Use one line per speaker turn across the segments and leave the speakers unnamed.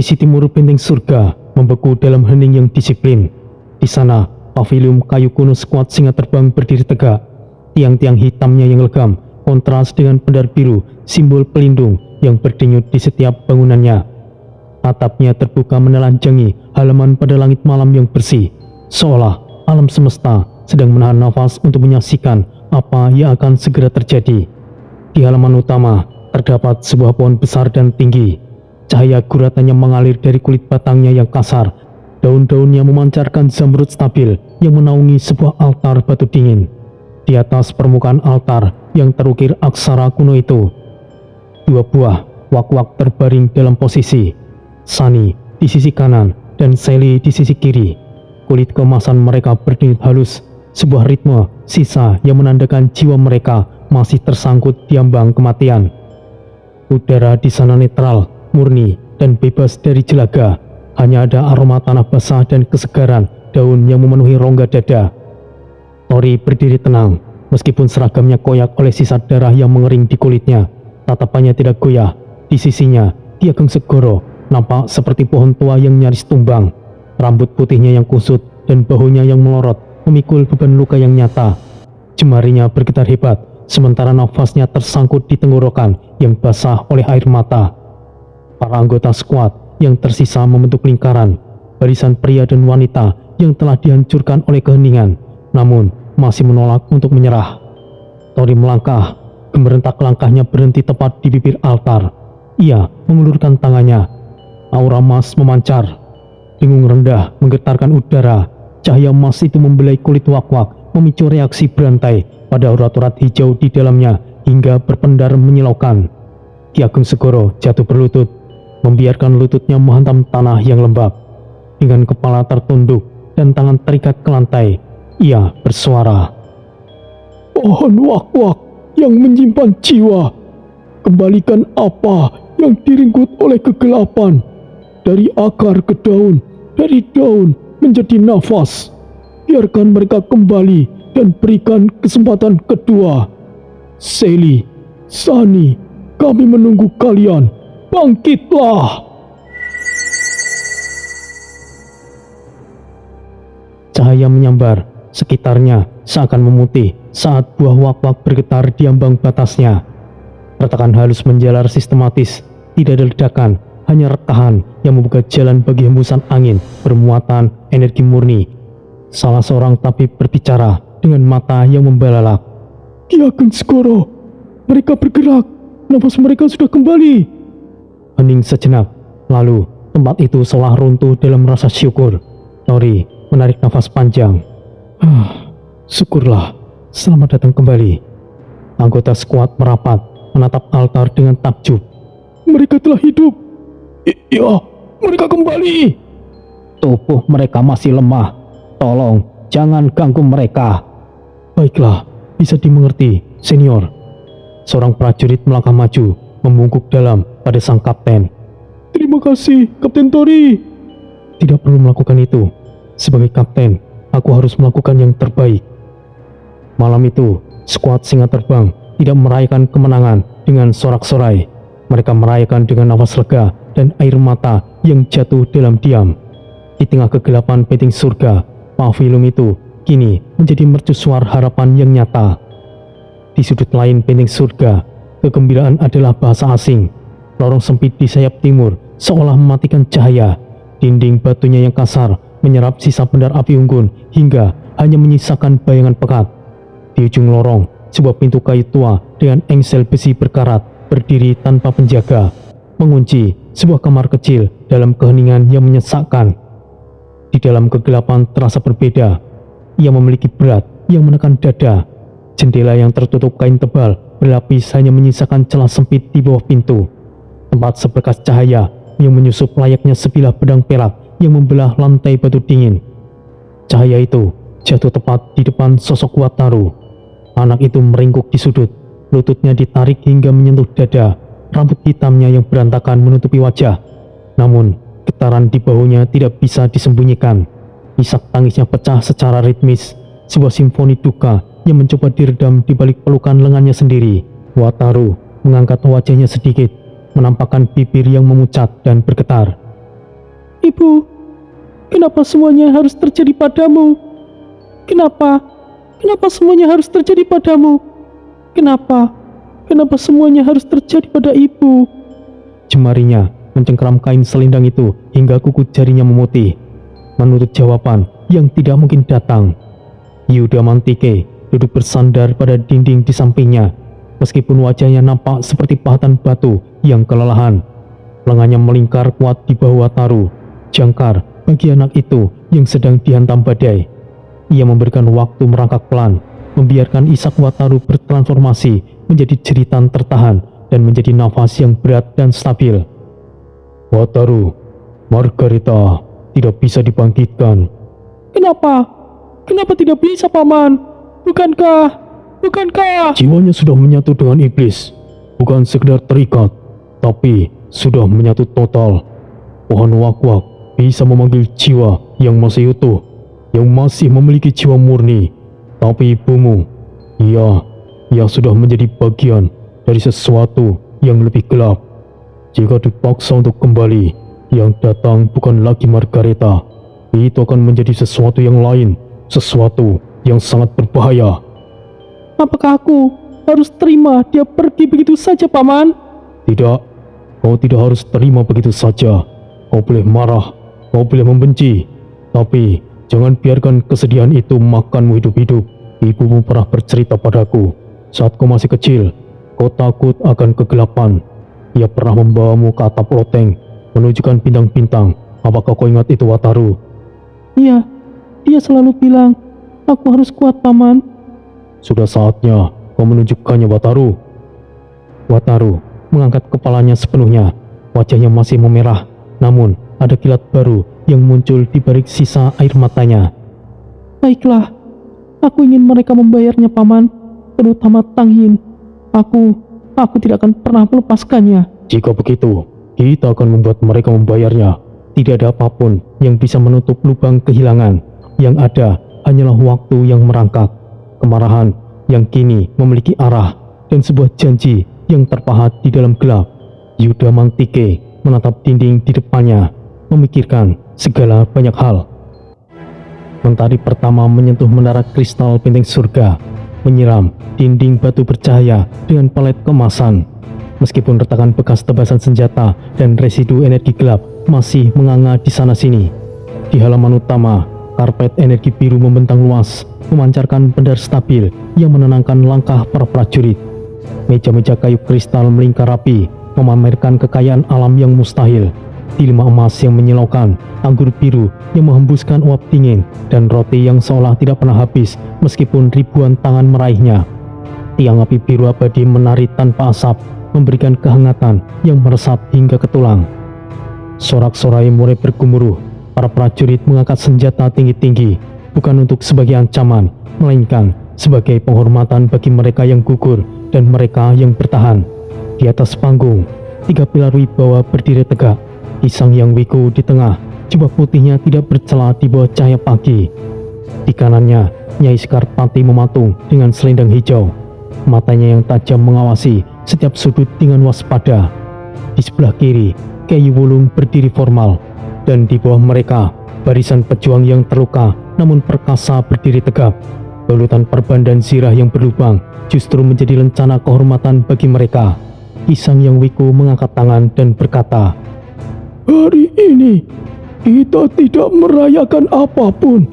Sisi timur benteng surga membeku dalam hening yang disiplin. Di sana, pavilion kayu kuno sekuat singa terbang berdiri tegak. Tiang-tiang hitamnya yang legam kontras dengan pendar biru, simbol pelindung yang berdenyut di setiap bangunannya. Atapnya terbuka menelanjangi halaman pada langit malam yang bersih, seolah alam semesta sedang menahan nafas untuk menyaksikan apa yang akan segera terjadi. Di halaman utama terdapat sebuah pohon besar dan tinggi. Cahaya guratannya mengalir dari kulit batangnya yang kasar. Daun-daunnya memancarkan zamrud stabil yang menaungi sebuah altar batu dingin. Di atas permukaan altar yang terukir aksara kuno itu, dua buah wak-wak terbaring dalam posisi. Sani di sisi kanan dan Seli di sisi kiri. Kulit kemasan mereka berdenyut halus, sebuah ritme sisa yang menandakan jiwa mereka masih tersangkut di ambang kematian. Udara di sana netral, murni, dan bebas dari jelaga. Hanya ada aroma tanah basah dan kesegaran daun yang memenuhi rongga dada. Tori berdiri tenang, meskipun seragamnya koyak oleh sisa darah yang mengering di kulitnya. Tatapannya tidak goyah. Di sisinya, Ki Ageng Segoro nampak seperti pohon tua yang nyaris tumbang. Rambut putihnya yang kusut dan bahunya yang melorot memikul beban luka yang nyata. Jemarinya bergetar hebat, sementara nafasnya tersangkut di tenggorokan yang basah oleh air mata. Para anggota skuad yang tersisa membentuk lingkaran, barisan pria dan wanita yang telah dihancurkan oleh keheningan, namun masih menolak untuk menyerah. Tori melangkah, gemerentak langkahnya berhenti tepat di bibir altar. Ia mengulurkan tangannya. Aura emas memancar. Dengung rendah menggetarkan udara. Cahaya emas itu membelai kulit wak-wak, memicu reaksi berantai pada urat-urat hijau di dalamnya hingga berpendar menyilaukan. Ki Ageng Segoro jatuh berlutut, membiarkan lututnya menghantam tanah yang lembab. Dengan kepala tertunduk dan tangan terikat ke lantai, ia bersuara, "Pohon wak-wak yang menyimpan jiwa, kembalikan apa yang diringkut oleh kegelapan. Dari akar ke daun, dari daun menjadi nafas. Biarkan mereka kembali dan berikan kesempatan kedua. Seli, Sani, kami menunggu kalian. Bangkitlah!" Cahaya menyambar, sekitarnya seakan memutih saat buah wak-wak bergetar di ambang batasnya. Retakan halus menjalar sistematis, tidak ada ledakan, hanya rekahan yang membuka jalan bagi hembusan angin bermuatan energi murni. Salah seorang tabib berbicara dengan mata yang membelalak. "Ki Ageng Segoro, mereka bergerak, nafas mereka sudah kembali." Hening sejenak, lalu tempat itu seolah runtuh dalam rasa syukur. Tori menarik nafas panjang. Syukurlah, selamat datang kembali." Anggota skuad merapat, menatap altar dengan takjub. "Mereka telah hidup." Iya, mereka kembali." "Tubuh mereka masih lemah. Tolong, jangan ganggu mereka." "Baiklah, bisa dimengerti, senior." Seorang prajurit melangkah maju, membungkuk dalam pada sang kapten. "Terima kasih, Kapten Tori." "Tidak perlu melakukan itu. Sebagai kapten, aku harus melakukan yang terbaik." Malam itu, skuad singa terbang tidak merayakan kemenangan dengan sorak-sorai. Mereka merayakan dengan nafas lega dan air mata yang jatuh dalam diam. Di tengah kegelapan benteng surga, pavilion itu kini menjadi mercusuar harapan yang nyata. Di sudut lain benteng surga, kegembiraan adalah bahasa asing. Lorong sempit di sayap timur seolah mematikan cahaya. Dinding batunya yang kasar menyerap sisa pendar api unggun hingga hanya menyisakan bayangan pekat. Di ujung lorong, sebuah pintu kayu tua dengan engsel besi berkarat berdiri tanpa penjaga, mengunci sebuah kamar kecil dalam keheningan yang menyesakkan. Di dalam kegelapan terasa berbeda. Ia memiliki berat yang menekan dada. Jendela yang tertutup kain tebal berlapis hanya menyisakan celah sempit di bawah pintu. Tempat seberkas cahaya yang menyusup layaknya sebilah pedang perak yang membelah lantai batu dingin. Cahaya itu jatuh tepat di depan sosok Wataru. Anak itu meringkuk di sudut, lututnya ditarik hingga menyentuh dada. Rambut hitamnya yang berantakan menutupi wajah. Namun, getaran di bahunya tidak bisa disembunyikan. Isak tangisnya pecah secara ritmis, sebuah simfoni duka yang mencoba diredam di balik pelukan lengannya sendiri. Wataru mengangkat wajahnya sedikit, menampakkan bibir yang memucat dan bergetar. Ibu, kenapa semuanya harus terjadi padamu? Kenapa? Kenapa semuanya harus terjadi padamu? Kenapa? Kenapa semuanya harus terjadi pada ibu? Jemarinya mencengkeram kain selendang itu hingga kuku jarinya memutih, menuntut jawaban yang tidak mungkin datang. Yuda Mantike duduk bersandar pada dinding di sampingnya, meskipun wajahnya nampak seperti pahatan batu yang kelelahan. Lengannya melingkar kuat di bahu Wataru, jangkar bagi anak itu yang sedang dihantam badai. Ia memberikan waktu merangkak pelan, membiarkan isak Wataru bertransformasi menjadi jeritan tertahan dan menjadi nafas yang berat dan stabil. Wataru, Margareta tidak bisa dibangkitkan. Kenapa? Kenapa tidak bisa, Paman? Bukankah? Jiwanya sudah menyatu dengan iblis, bukan sekedar terikat, tapi sudah menyatu total. Pohon Wak-Wak bisa memanggil jiwa yang masih utuh, yang masih memiliki jiwa murni. Tapi ibumu, ia sudah menjadi bagian dari sesuatu yang lebih gelap. Jika dipaksa untuk kembali, yang datang bukan lagi Margareta. Itu akan menjadi sesuatu yang lain, sesuatu yang sangat berbahaya. Apakah aku harus terima dia pergi begitu saja, Paman? Tidak, kau tidak harus terima begitu saja. Kau boleh marah, kau boleh membenci, tapi jangan biarkan kesedihan itu makanmu hidup-hidup. Ibumu pernah bercerita padaku, saat kau masih kecil, kau takut akan kegelapan. Ia pernah membawamu ke atap loteng, menunjukkan bintang-bintang. Apakah kau ingat itu, Wataru? Iya, dia selalu bilang, aku harus kuat, Paman. Sudah saatnya kau menunjukkannya, Wataru. Wataru mengangkat kepalanya sepenuhnya. Wajahnya masih memerah, namun ada kilat baru yang muncul di balik sisa air matanya. Baiklah, aku ingin mereka membayarnya, Paman, terutama Tang Yin. Aku tidak akan pernah melepaskannya. Jika begitu, kita akan membuat mereka membayarnya. Tidak ada apapun yang bisa menutup lubang kehilangan. Yang ada hanyalah waktu yang merangkak, kemarahan yang kini memiliki arah, dan sebuah janji yang terpahat di dalam gelap. Yuda Mantike menatap dinding di depannya, memikirkan segala banyak hal. Mentari pertama menyentuh menara kristal benteng surga, menyiram dinding batu bercahaya dengan palet kemasan. Meskipun retakan bekas tebasan senjata dan residu energi gelap masih menganga di sana-sini, di halaman utama, karpet energi biru membentang luas, memancarkan pendar stabil yang menenangkan langkah para prajurit. Meja-meja kayu kristal melingkar rapi, memamerkan kekayaan alam yang mustahil. Tilma emas yang menyilaukan, anggur biru yang menghembuskan uap dingin, dan roti yang seolah tidak pernah habis meskipun ribuan tangan meraihnya. Tiang api biru abadi menari tanpa asap, memberikan kehangatan yang meresap hingga ke tulang. Sorak-sorai mulai bergemuruh. Para prajurit mengangkat senjata tinggi-tinggi, bukan untuk sebagai ancaman, melainkan sebagai penghormatan bagi mereka yang gugur dan mereka yang bertahan. Di atas panggung, 3 pilar wibawa berdiri tegak. Sang Hyang Wiku di tengah, jubah putihnya tidak bercela di bawah cahaya pagi. Di kanannya, Nyai Sekarpati mematung dengan selendang hijau. Matanya yang tajam mengawasi setiap sudut dengan waspada. Di sebelah kiri, Kyai Wulung berdiri formal, dan di bawah mereka, barisan pejuang yang terluka namun perkasa berdiri tegap. Balutan perban dan zirah yang berlubang justru menjadi lencana kehormatan bagi mereka. Sang Hyang Wiku mengangkat tangan dan berkata, "Hari ini kita tidak merayakan apapun,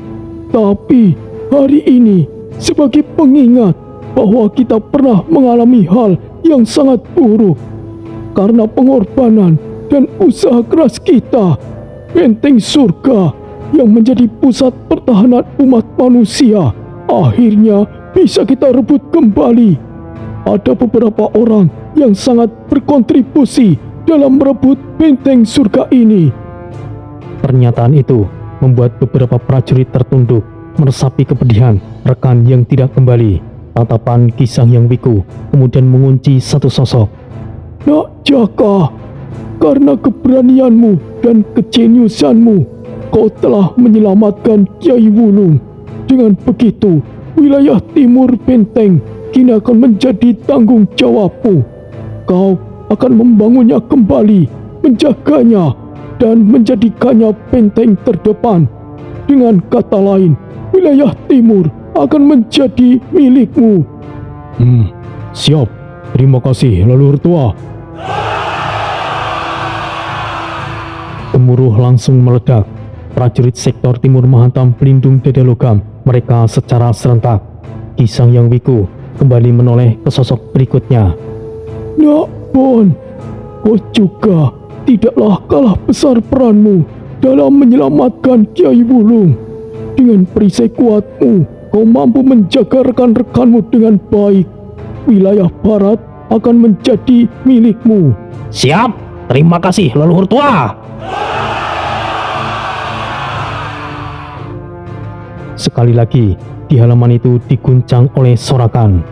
tapi hari ini sebagai pengingat bahwa kita pernah mengalami hal yang sangat buruk. Karena pengorbanan dan usaha keras kita, benteng surga yang menjadi pusat pertahanan umat manusia akhirnya bisa kita rebut kembali. Ada beberapa orang yang sangat berkontribusi dalam merebut benteng surga ini." Pernyataan itu membuat beberapa prajurit tertunduk, meresapi kepedihan rekan yang tidak kembali. Tatapan Sang Hyang Wiku kemudian mengunci satu sosok. "Nak Jaka, karena keberanianmu dan kejeniusanmu, kau telah menyelamatkan Kyai Wulung. Dengan begitu, wilayah timur benteng kini akan menjadi tanggung jawabmu. Kau akan membangunnya kembali, menjaganya, dan menjadikannya benteng terdepan. Dengan kata lain, wilayah timur akan menjadi milikmu. Siap. Terima kasih, leluhur tua. Gemuruh langsung meledak. Prajurit sektor timur menghantam pelindung dada logam mereka secara serentak. Ki Sangyang Wiku kembali menoleh ke sosok berikutnya. Nak Bon, kau juga tidaklah kalah besar peranmu dalam menyelamatkan Kiai Wulung. Dengan perisai kuatmu, kau mampu menjaga rekan-rekanmu dengan baik. Wilayah barat akan menjadi milikmu.
Siap, terima kasih leluhur tua.
Sekali lagi, di halaman itu diguncang oleh sorakan.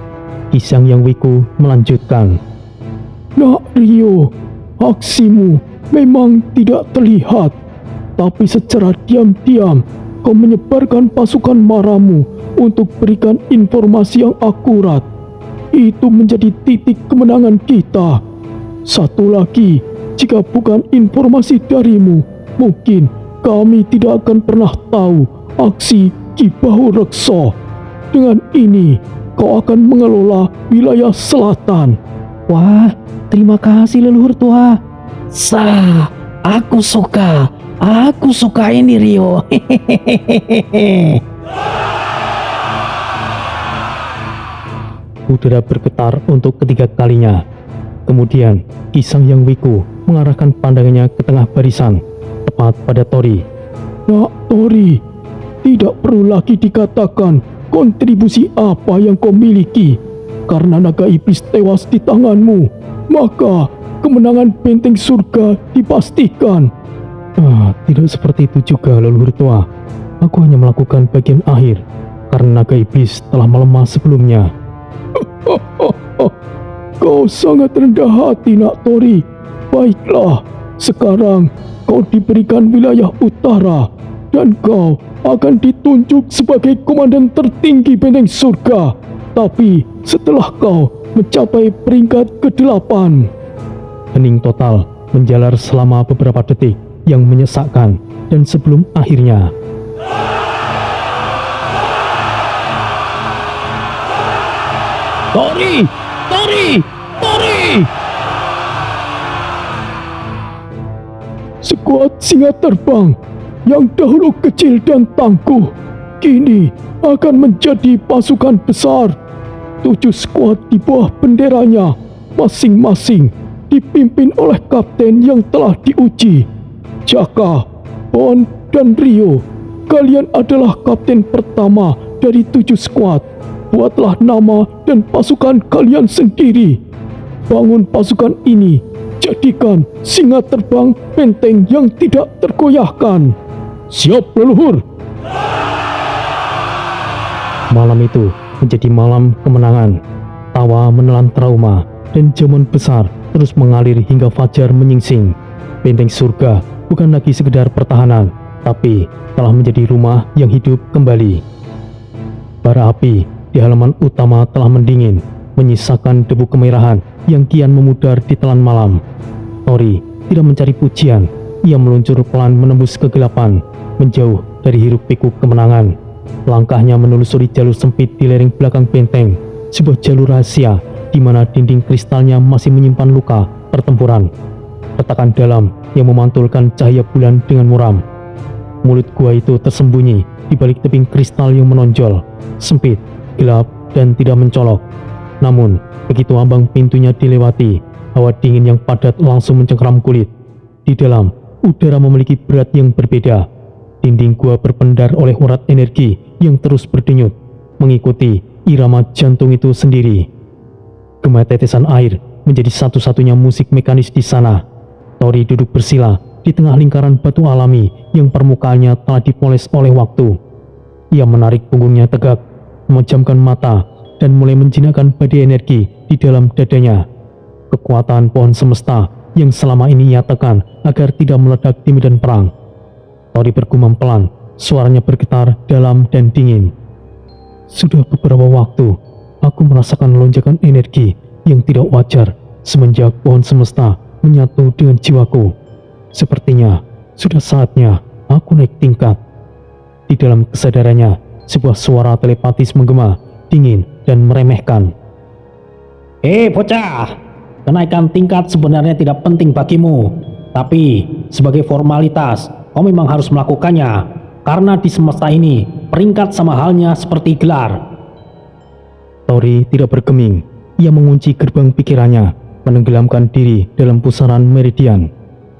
Ki Sangyang Wiku melanjutkan. Nak Rio, aksimu memang tidak terlihat, tapi secara diam-diam kau menyebarkan pasukan maramu untuk berikan informasi yang akurat. Itu menjadi titik kemenangan kita. Satu lagi, jika bukan informasi darimu, mungkin kami tidak akan pernah tahu aksi Ki Bahu Reksa. Dengan ini, kau akan mengelola wilayah selatan.
Wah, terima kasih leluhur tua. Sah, aku suka ini Rio. Hehehehe.
Udara bergetar untuk ketiga kalinya. Kemudian, Ki Sangyang Wiku mengarahkan pandangannya ke tengah barisan, tepat pada Tori. Nak Tori, tidak perlu lagi dikatakan kontribusi apa yang kau miliki. Karena naga iblis tewas di tanganmu, maka kemenangan benteng surga dipastikan. Tidak seperti itu juga, leluhur tua. Aku hanya melakukan bagian akhir, karena naga iblis telah melemah sebelumnya. Kau sangat rendah hati, Nak Tori. Baiklah, sekarang kau diberikan wilayah utara, dan kau akan ditunjuk sebagai komandan tertinggi benteng surga. Tapi setelah kau mencapai peringkat ke-8. Hening total menjalar selama beberapa detik yang menyesakkan, dan sebelum akhirnya
Tori!
Sekuat singa terbang yang dahulu kecil dan tangguh, kini akan menjadi pasukan besar. 7 skuad di bawah benderanya, masing-masing dipimpin oleh kapten yang telah diuji. Jaka, Bon, dan Rio, kalian adalah kapten pertama dari 7 skuad. Buatlah nama dan pasukan kalian sendiri. Bangun pasukan ini, jadikan singa terbang benteng yang tidak tergoyahkan. Siap, leluhur. Malam itu menjadi malam kemenangan. Tawa menelan trauma, dan jamuan besar terus mengalir hingga fajar menyingsing. Benteng surga bukan lagi sekedar pertahanan, tapi telah menjadi rumah yang hidup kembali. Bara api di halaman utama telah mendingin, menyisakan debu kemerahan yang kian memudar di telan malam. Tori tidak mencari pujian. Ia meluncur pelan menembus kegelapan, menjauh dari hiruk-pikuk kemenangan. Langkahnya menelusuri jalur sempit di lereng belakang benteng, sebuah jalur rahasia di mana dinding kristalnya masih menyimpan luka pertempuran. Retakan dalam yang memantulkan cahaya bulan dengan muram. Mulut gua itu tersembunyi di balik tebing kristal yang menonjol, sempit, gelap, dan tidak mencolok. Namun, begitu ambang pintunya dilewati, hawa dingin yang padat langsung mencengkeram kulit. Di dalam, udara memiliki berat yang berbeda. Dinding gua berpendar oleh urat energi yang terus berdenyut, mengikuti irama jantung itu sendiri. Gema tetesan air menjadi satu-satunya musik mekanis di sana. Tori duduk bersila di tengah lingkaran batu alami yang permukaannya telah dipoles oleh waktu. Ia menarik punggungnya tegak, memejamkan mata, dan mulai menjinakkan badai energi di dalam dadanya. Kekuatan pohon semesta yang selama ini ia tekan agar tidak meledak di medan perang. Tori bergumam pelan, suaranya bergetar dalam dan dingin. Sudah beberapa waktu, aku merasakan lonjakan energi yang tidak wajar semenjak pohon semesta menyatu dengan jiwaku. Sepertinya Sudah saatnya aku naik tingkat. Di dalam kesadarannya, sebuah suara telepatis menggema, dingin dan meremehkan.
Bocah, kenaikan tingkat sebenarnya tidak penting bagimu. Tapi sebagai formalitas, kau memang harus melakukannya. Karena di semesta ini, peringkat sama halnya seperti gelar.
Tori tidak bergeming. Ia mengunci gerbang pikirannya, menenggelamkan diri dalam pusaran meridian.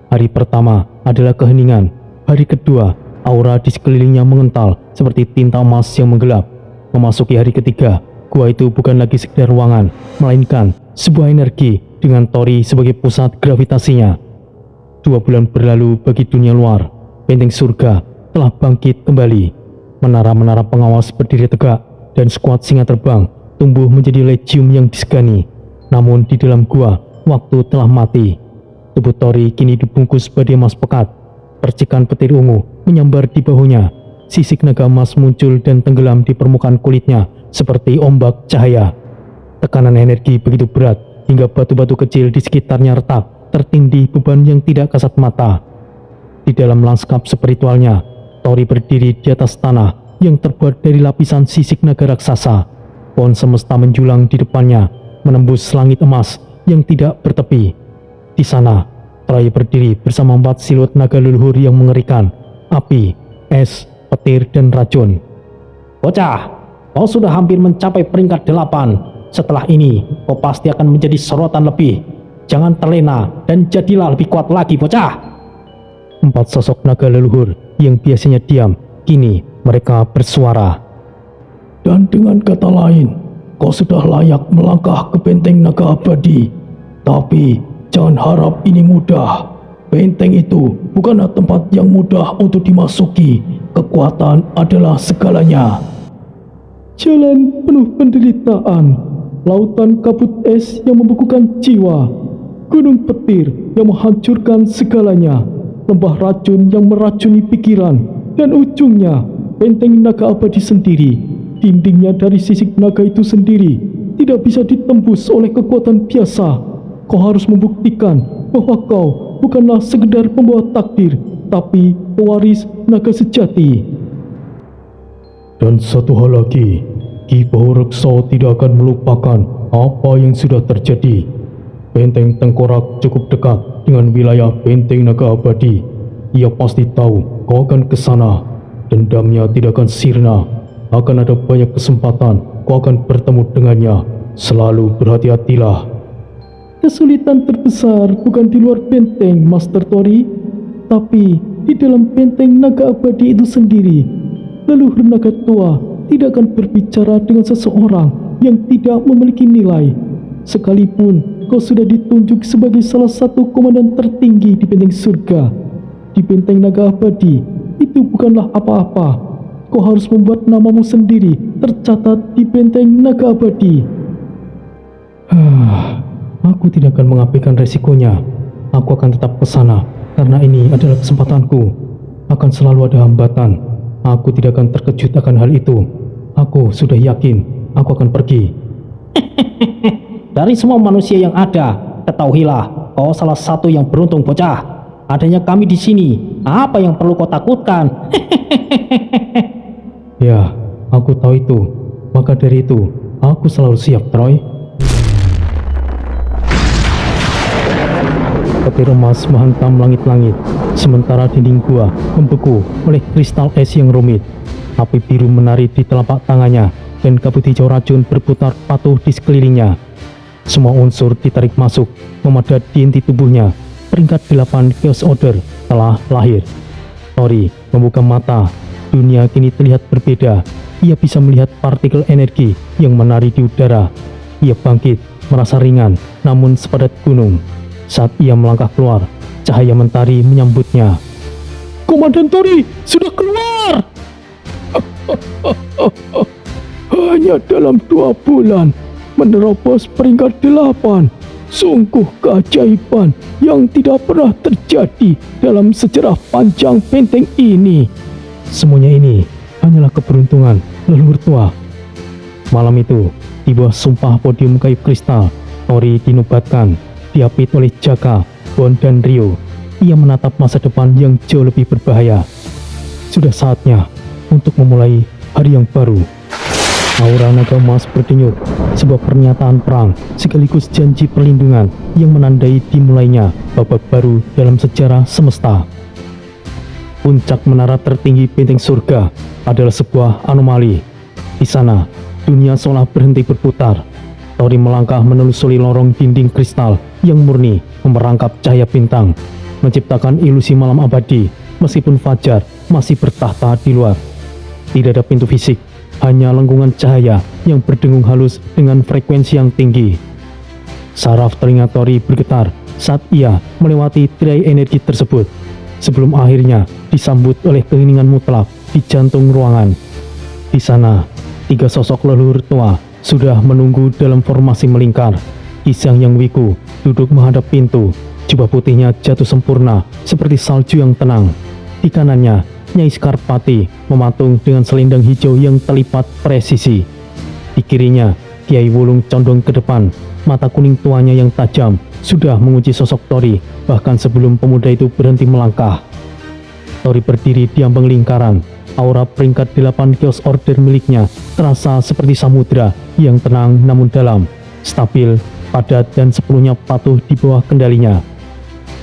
Hari pertama adalah keheningan. Hari kedua, aura di sekelilingnya mengental seperti tinta emas yang menggelap. Memasuki hari ketiga, gua itu bukan lagi sekedar ruangan, melainkan sebuah energi dengan Tori sebagai pusat gravitasinya. 2 bulan berlalu bagi dunia luar. Benteng surga telah bangkit kembali. Menara-menara pengawas berdiri tegak dan skuad singa terbang tumbuh menjadi legium yang disegani. Namun di dalam gua, waktu telah mati. Tubuh Tori kini dibungkus badai emas pekat. Percikan petir ungu menyambar di bahunya. Sisik naga emas muncul dan tenggelam di permukaan kulitnya seperti ombak cahaya. Tekanan energi begitu berat hingga batu-batu kecil di sekitarnya retak, tertindih beban yang tidak kasat mata. Di dalam lanskap spiritualnya, Tori berdiri di atas tanah yang terbuat dari lapisan sisik naga raksasa. Pohon semesta menjulang di depannya, menembus langit emas yang tidak bertepi. Di sana, Tori berdiri bersama 4 siluet naga leluhur yang mengerikan, api, es, petir, dan racun.
Bocah, kau sudah hampir mencapai peringkat 8. Setelah ini, kau pasti akan menjadi sorotan lebih. Jangan terlena dan jadilah lebih kuat lagi, bocah.
4 sosok naga leluhur yang biasanya diam, kini mereka bersuara.
Dan dengan kata lain, kau sudah layak melangkah ke benteng naga abadi. Tapi jangan harap ini mudah. Benteng itu bukanlah tempat yang mudah untuk dimasuki. Kekuatan adalah segalanya. Jalan penuh penderitaan, lautan kabut es yang membekukan jiwa, gunung petir yang menghancurkan segalanya, lembah racun yang meracuni pikiran, dan ujungnya benteng naga abadi sendiri. Dindingnya dari sisik naga itu sendiri tidak bisa ditembus oleh kekuatan biasa. Kau harus membuktikan bahwa kau bukanlah sekedar pembawa takdir, tapi pewaris naga sejati. Dan satu hal lagi, Ki Bahureksa tidak akan melupakan apa yang sudah terjadi. Benteng Tengkorak cukup dekat dengan wilayah benteng naga abadi. Ia pasti tahu kau akan ke sana. Dendamnya tidak akan sirna. Akan ada banyak kesempatan kau akan bertemu dengannya. Selalu berhati-hatilah. Kesulitan terbesar bukan di luar benteng, Master Tori, tapi di dalam benteng naga abadi itu sendiri. Leluhur naga tua tidak akan berbicara dengan seseorang yang tidak memiliki nilai. Sekalipun kau sudah ditunjuk sebagai salah satu komandan tertinggi di benteng surga, di benteng naga abadi itu bukanlah apa-apa. Kau harus membuat namamu sendiri tercatat di benteng naga abadi.
Aku tidak akan mengabaikan resikonya. Aku akan tetap ke sana karena ini adalah kesempatanku. Akan selalu ada hambatan. Aku tidak akan terkejut akan hal itu. Aku sudah yakin aku akan pergi.
Dari semua manusia yang ada, ketahuilah kau salah satu yang beruntung, bocah. Adanya kami di sini. Apa yang perlu kau takutkan?
Ya, aku tahu itu. Maka dari itu, aku selalu siap, Troy. Petir emas menghantam langit-langit, sementara dinding gua membeku oleh kristal es yang rumit. Api biru menari di telapak tangannya, dan kabut hijau racun berputar patuh di sekelilingnya. Semua unsur ditarik masuk, memadat di inti tubuhnya. Peringkat 8 Chaos Order telah lahir. Tori membuka mata. Dunia kini terlihat berbeda. Ia bisa melihat partikel energi yang menari di udara. Ia bangkit, merasa ringan, namun sepadat gunung. Saat ia melangkah keluar, cahaya mentari menyambutnya.
Komandan Tori sudah keluar. Hanya dalam 2 bulan menerobos peringkat 8. Sungguh keajaiban yang tidak pernah terjadi dalam sejarah panjang benteng ini.
Semuanya ini hanyalah keberuntungan leluhur tua. Malam itu, di bawah sumpah podium kayu kristal, Tori dinobatkan, diapit oleh Jaka, Bon, dan Rio. ia menatap masa depan yang jauh lebih berbahaya. Sudah saatnya untuk memulai hari yang baru. Aura naga emas berdenyut, sebuah pernyataan perang sekaligus janji perlindungan yang menandai dimulainya babak baru dalam sejarah semesta. Puncak menara tertinggi benteng surga adalah sebuah anomali. Di sana, dunia seolah berhenti berputar. Tori melangkah menelusuri lorong dinding kristal yang murni memerangkap cahaya bintang, menciptakan ilusi malam abadi meskipun fajar masih bertahta di luar. Tidak ada pintu fisik, hanya lengkungan cahaya yang berdengung halus dengan frekuensi yang tinggi. Saraf telinga Tori bergetar saat ia melewati tirai energi tersebut, sebelum akhirnya disambut oleh keheningan mutlak di jantung ruangan. Di sana, 3 sosok leluhur tua sudah menunggu dalam formasi melingkar. Kisang Yang Wiku duduk menghadap pintu, jubah putihnya jatuh sempurna seperti salju yang tenang. Di kanannya, Nyai Skarpati mematung dengan selendang hijau yang terlipat presisi. Di kirinya, Kiai Wulung condong ke depan, mata kuning tuanya yang tajam sudah menguji sosok Tori bahkan sebelum pemuda itu berhenti melangkah. Tori berdiri di ambang lingkaran. Aura peringkat 8 Chaos Order miliknya terasa seperti samudra yang tenang namun dalam, stabil, padat dan sepenuhnya patuh di bawah kendalinya.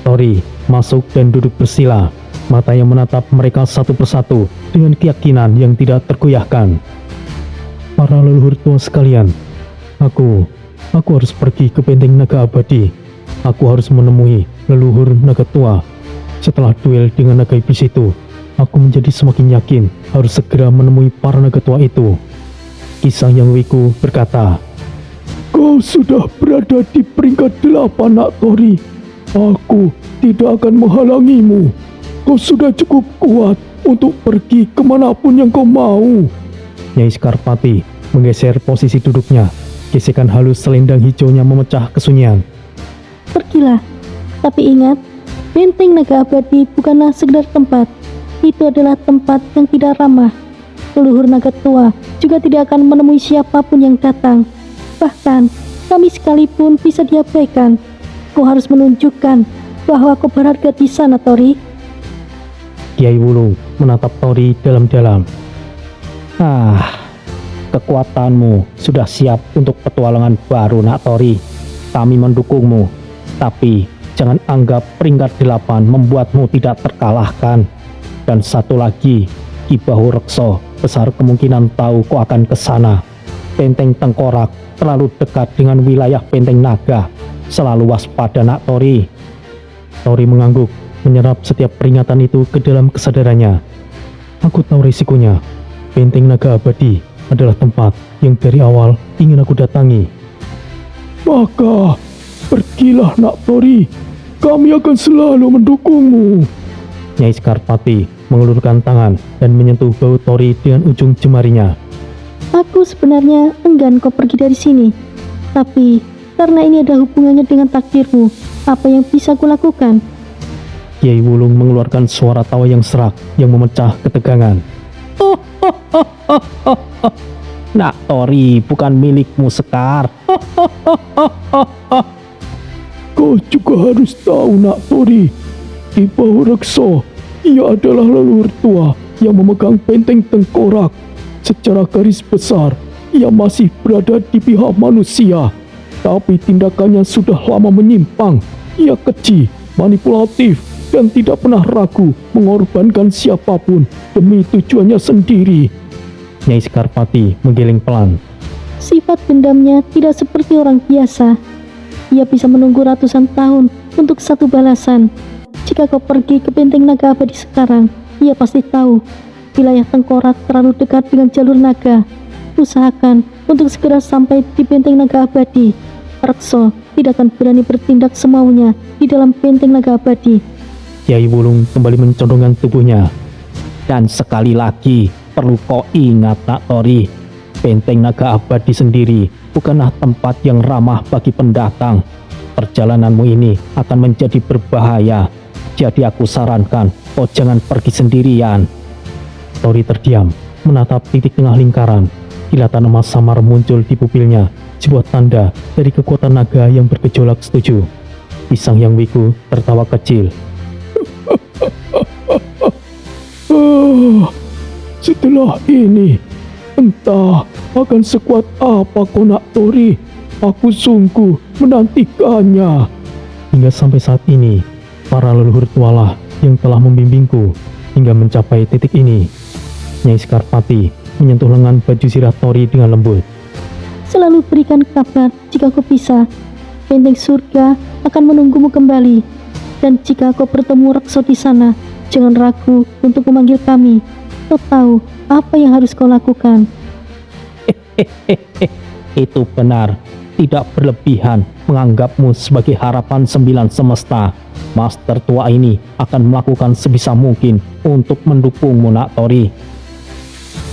Tori masuk dan duduk bersila, mata yang menatap mereka satu persatu dengan keyakinan yang tidak tergoyahkan. Para leluhur tua sekalian, aku harus pergi ke benteng naga abadi. Aku harus menemui leluhur naga tua. Setelah duel dengan naga iblis itu, aku menjadi semakin yakin harus segera menemui para naga tua itu. Kisang Yang Wiku berkata,
Kau sudah berada di peringkat 8, Nak Tori. Aku tidak akan menghalangimu. Kau sudah cukup kuat untuk pergi kemanapun yang kau mau.
Nyai Skarpati menggeser posisi duduknya. Gesekan halus selendang hijaunya memecah kesunyian.
Pergilah, tapi ingat, benteng naga abadi bukanlah sekedar tempat. Itu adalah tempat yang tidak ramah. Leluhur naga tua juga tidak akan menemui siapapun yang datang. Bahkan, kami sekalipun bisa diabaikan. Kau harus menunjukkan bahwa kau berharga di sana, Tori.
Kiai Wulung menatap Tori dalam-dalam.
Kekuatanmu sudah siap untuk petualangan baru, Nak Tori. Kami mendukungmu, tapi jangan anggap peringkat 8 membuatmu tidak terkalahkan. Dan satu lagi, Ki Bahu Rekso besar kemungkinan tahu kau akan ke sana. Benteng Tengkorak terlalu dekat dengan wilayah Benteng Naga. Selalu waspada, Nak Tori.
Tori mengangguk, menyerap setiap peringatan itu ke dalam kesadarannya. Aku tahu risikonya. Benteng Naga Abadi adalah tempat yang dari awal ingin aku datangi.
Maka, pergilah Nak Tori. Kami akan selalu mendukungmu.
Nyai Skarpati mengulurkan tangan dan menyentuh bahu Tori dengan ujung jemarinya.
Aku sebenarnya enggan kau pergi dari sini. Tapi, karena ini ada hubungannya dengan takdirmu, apa yang bisa kulakukan?
Kiai Wulung mengeluarkan suara tawa yang serak yang memecah ketegangan.
Nak Tori bukan milikmu, Sekar.
Kau juga harus tahu, Nak Tori. Ki Bahu Rekso, ia adalah leluhur tua yang memegang benteng Tengkorak. Secara garis besar, ia masih berada di pihak manusia. Tapi tindakannya sudah lama menyimpang. Ia keji, manipulatif, dan tidak pernah ragu mengorbankan siapapun demi tujuannya sendiri.
Nyai Skarpati menggeleng pelan.
Sifat dendamnya tidak seperti orang biasa. Ia bisa menunggu ratusan tahun untuk satu balasan. Jika kau pergi ke benteng naga abadi sekarang, ia pasti tahu wilayah Tengkorak terlalu dekat dengan jalur naga. Usahakan untuk segera sampai di benteng naga abadi. Rekso tidak akan berani bertindak semaunya di dalam benteng naga abadi.
Kiai Wulung kembali mencondongkan tubuhnya.
Dan sekali lagi, perlu kau ingat, Nak Tori. Benteng Naga Abadi sendiri bukanlah tempat yang ramah bagi pendatang. Perjalananmu ini akan menjadi berbahaya. Jadi aku sarankan kau jangan pergi sendirian.
Tori terdiam, menatap titik tengah lingkaran. Kilatan emas samar muncul di pupilnya, sebuah tanda dari kekuatan naga yang bergejolak setuju. Kisang Yang Wiku tertawa kecil.
Ah, setelah ini, entah akan sekuat apa Konak Tori. Aku sungguh menantikannya.
Hingga sampai saat ini, para leluhur tualah yang telah membimbingku hingga mencapai titik ini. Nyai Skarpati menyentuh lengan baju sirah Tori dengan lembut.
Selalu berikan kabar jika kau bisa. Benteng surga akan menunggumu kembali. Dan jika kau bertemu Rakso di sana, jangan ragu untuk memanggil kami. Kau tahu apa yang harus kau lakukan.
Itu benar. Tidak berlebihan menganggapmu sebagai harapan 9 semesta. Master tua ini akan melakukan sebisa mungkin untuk mendukungmu, Nak Tori.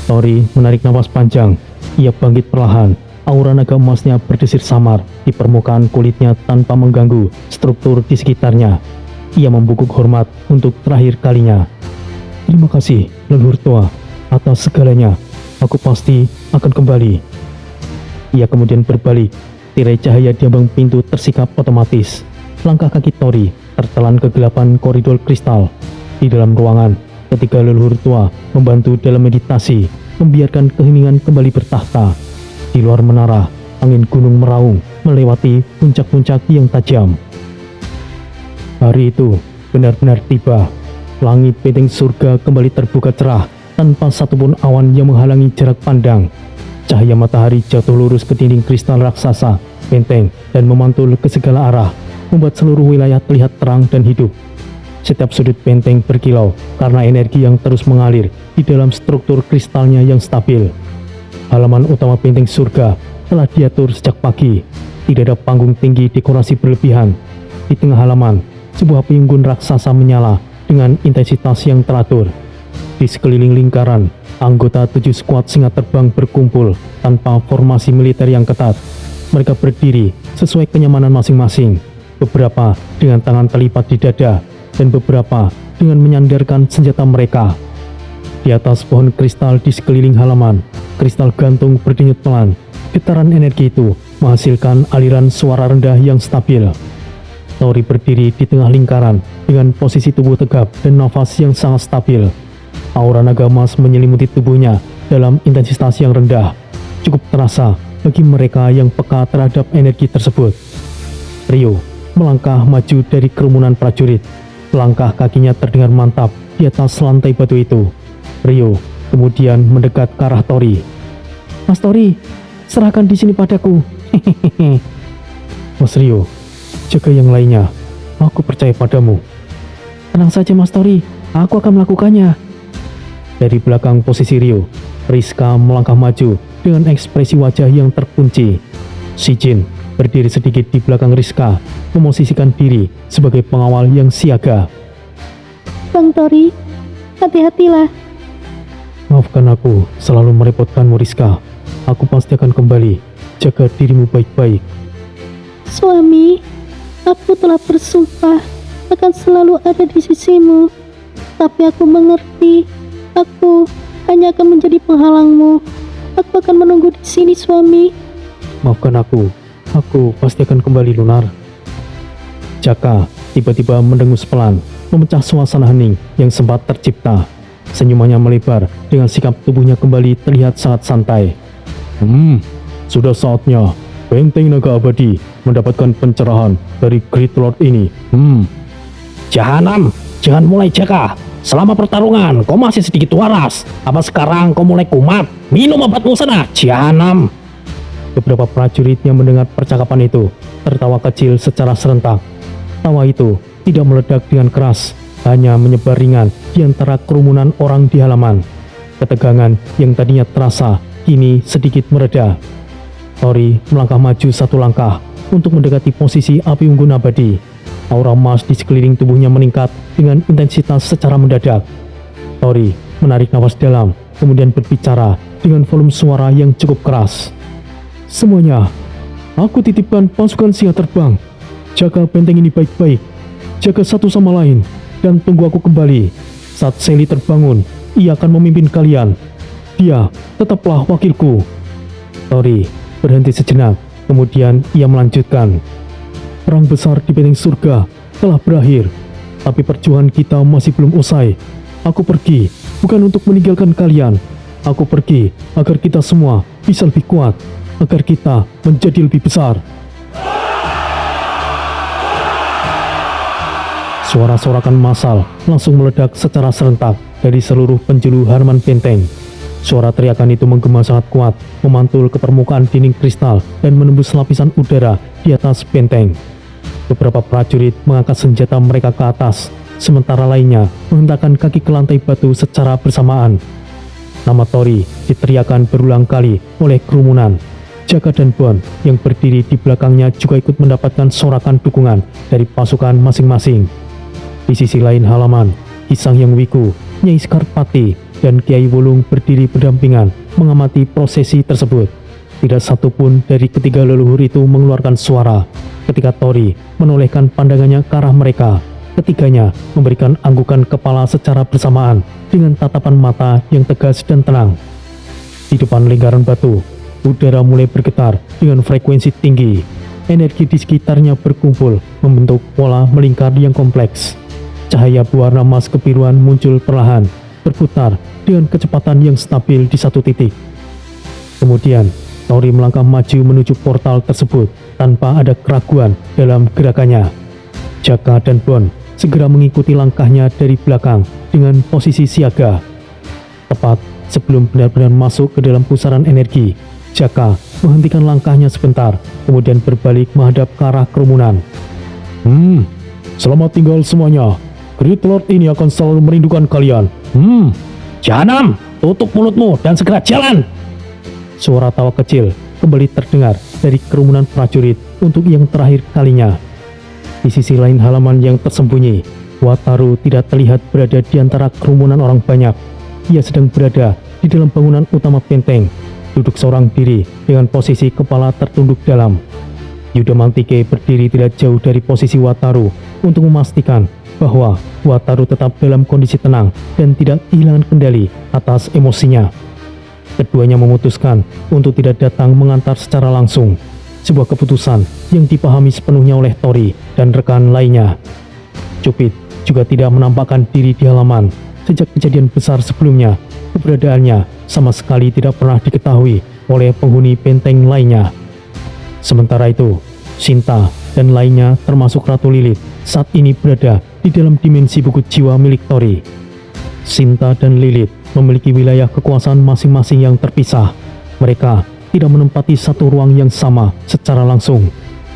Tori menarik napas panjang. Ia bangkit perlahan. Aura naga emasnya berdesir samar di permukaan kulitnya tanpa mengganggu struktur di sekitarnya. Ia membungkuk hormat untuk terakhir kalinya. Terima kasih, leluhur tua, atas segalanya. Aku pasti akan kembali. Ia kemudian berbalik. Tirai cahaya di ambang pintu tersikap otomatis. Langkah kaki Tori tertelan kegelapan koridor kristal. Di dalam ruangan, ketika leluhur tua membantu dalam meditasi, membiarkan keheningan kembali bertahta. Di luar menara, angin gunung meraung melewati puncak-puncak yang tajam. Hari itu benar-benar tiba. Langit benteng surga kembali terbuka cerah tanpa satupun awan yang menghalangi jarak pandang. Cahaya matahari jatuh lurus ke dinding kristal raksasa benteng dan memantul ke segala arah, membuat seluruh wilayah terlihat terang dan hidup. Setiap sudut benteng berkilau karena energi yang terus mengalir di dalam struktur kristalnya yang stabil. Halaman utama benteng surga telah diatur sejak pagi. Tidak ada panggung tinggi dekorasi berlebihan. Di tengah halaman, sebuah api unggun raksasa menyala dengan intensitas yang teratur. Di sekeliling lingkaran, anggota 7 skuad singa terbang berkumpul tanpa formasi militer yang ketat. Mereka berdiri sesuai kenyamanan masing-masing, beberapa dengan tangan terlipat di dada, dan beberapa dengan menyandarkan senjata mereka. Di atas pohon kristal di sekeliling halaman, kristal gantung berdenyut pelan. Getaran energi itu menghasilkan aliran suara rendah yang stabil. Tori berdiri di tengah lingkaran dengan posisi tubuh tegap dan nafas yang sangat stabil. Aura naga emas menyelimuti tubuhnya dalam intensitas yang rendah, cukup terasa bagi mereka yang peka terhadap energi tersebut. Rio melangkah maju dari kerumunan prajurit. Langkah kakinya terdengar mantap di atas lantai batu itu. Rio kemudian mendekat ke arah Tori. Mas Tori, serahkan di sini padaku. Hehehe. Mas Rio, jaga yang lainnya. Aku percaya padamu. Tenang saja Mas Tori, aku akan melakukannya. Dari belakang posisi Rio, Rizka melangkah maju dengan ekspresi wajah yang terkunci. Si Jin berdiri sedikit di belakang Rizka, memosisikan diri sebagai pengawal yang siaga.
Bang Tori, hati-hatilah.
Maafkan aku selalu merepotkanmu Rizka. Aku pasti akan kembali. Jaga dirimu baik-baik.
Suami, aku telah bersumpah akan selalu ada di sisimu. Tapi aku mengerti, aku hanya akan menjadi penghalangmu. Aku akan menunggu di sini, suami.
Maafkan aku pasti akan kembali Lunar. Jaka tiba-tiba mendengus pelan, memecah suasana hening yang sempat tercipta. Senyumannya melebar dengan sikap tubuhnya kembali terlihat sangat santai. Sudah saatnya Benteng Naga Abadi mendapatkan pencerahan dari Great Lord ini.
Jahanam, jangan mulai Jaka. Selama pertarungan, kau masih sedikit waras. Apa sekarang kau mulai kumat? Minum obatmu sana, Jahanam.
Beberapa prajurit yang mendengar percakapan itu tertawa kecil secara serentak. Tawa itu tidak meledak dengan keras, hanya menyebar ringan di antara kerumunan orang di halaman. Ketegangan yang tadinya terasa, kini sedikit mereda. Tori melangkah maju satu langkah untuk mendekati posisi api unggun abadi. Aura emas di sekeliling tubuhnya meningkat dengan intensitas secara mendadak. Tori menarik nafas dalam, kemudian berbicara dengan volume suara yang cukup keras. Semuanya, aku titipkan pasukan singa terbang. Jaga benteng ini baik-baik. Jaga satu sama lain, dan tunggu aku kembali. Saat Seli terbangun, ia akan memimpin kalian. Dia tetaplah wakilku. Tori berhenti sejenak, kemudian ia melanjutkan. Perang besar di benteng surga telah berakhir. tapi perjuangan kita masih belum usai. Aku pergi bukan untuk meninggalkan kalian. Aku pergi agar kita semua bisa lebih kuat, agar kita menjadi lebih besar. Suara sorakan massal langsung meledak secara serentak dari seluruh penjuru halaman benteng. Suara teriakan itu menggema sangat kuat, memantul ke permukaan dinding kristal dan menembus lapisan udara di atas benteng. Beberapa prajurit mengangkat senjata mereka ke atas, sementara lainnya menghentakkan kaki ke lantai batu secara bersamaan. Nama Tori diteriakan berulang kali oleh kerumunan. Jaka dan Bon yang berdiri di belakangnya juga ikut mendapatkan sorakan dukungan dari pasukan masing-masing. Di sisi lain halaman, Ki Sangyang Wiku, Nyai Skarpati, dan Kiai Wulung berdiri berdampingan mengamati prosesi tersebut. Tidak satupun dari ketiga leluhur itu mengeluarkan suara ketika Tori menolehkan pandangannya ke arah mereka. Ketiganya memberikan anggukan kepala secara bersamaan dengan tatapan mata yang tegas dan tenang. Di depan lingkaran batu, udara mulai bergetar dengan frekuensi tinggi. Energi di sekitarnya berkumpul membentuk pola melingkar yang kompleks. Cahaya berwarna emas kebiruan muncul perlahan, berputar dengan kecepatan yang stabil di satu titik. Kemudian, Tori melangkah maju menuju portal tersebut tanpa ada keraguan dalam gerakannya. Jaka dan Bon segera mengikuti langkahnya dari belakang dengan posisi siaga. Tepat sebelum benar-benar masuk ke dalam pusaran energi, Jaka menghentikan langkahnya sebentar, kemudian berbalik menghadap ke arah kerumunan.
Selamat tinggal semuanya. Great Lord ini akan selalu merindukan kalian.
Jahanam, tutup mulutmu dan segera jalan.
Suara tawa kecil kembali terdengar dari kerumunan prajurit untuk yang terakhir kalinya. Di sisi lain halaman yang tersembunyi, Wataru tidak terlihat berada di antara kerumunan orang banyak. Ia sedang berada di dalam bangunan utama benteng, duduk seorang diri dengan posisi kepala tertunduk dalam. Yuda Mantike berdiri tidak jauh dari posisi Wataru untuk memastikan bahwa Wataru tetap dalam kondisi tenang dan tidak kehilangan kendali atas emosinya. Keduanya memutuskan untuk tidak datang mengantar secara langsung, sebuah keputusan yang dipahami sepenuhnya oleh Tori dan rekan lainnya. Cupid juga tidak menampakkan diri di halaman. Sejak kejadian besar sebelumnya, keberadaannya sama sekali tidak pernah diketahui oleh penghuni benteng lainnya. Sementara itu, Sinta dan lainnya termasuk Ratu Lilith saat ini berada di dalam dimensi buku jiwa milik Tori. Sinta dan Lilith memiliki wilayah kekuasaan masing-masing yang terpisah. Mereka tidak menempati satu ruang yang sama secara langsung.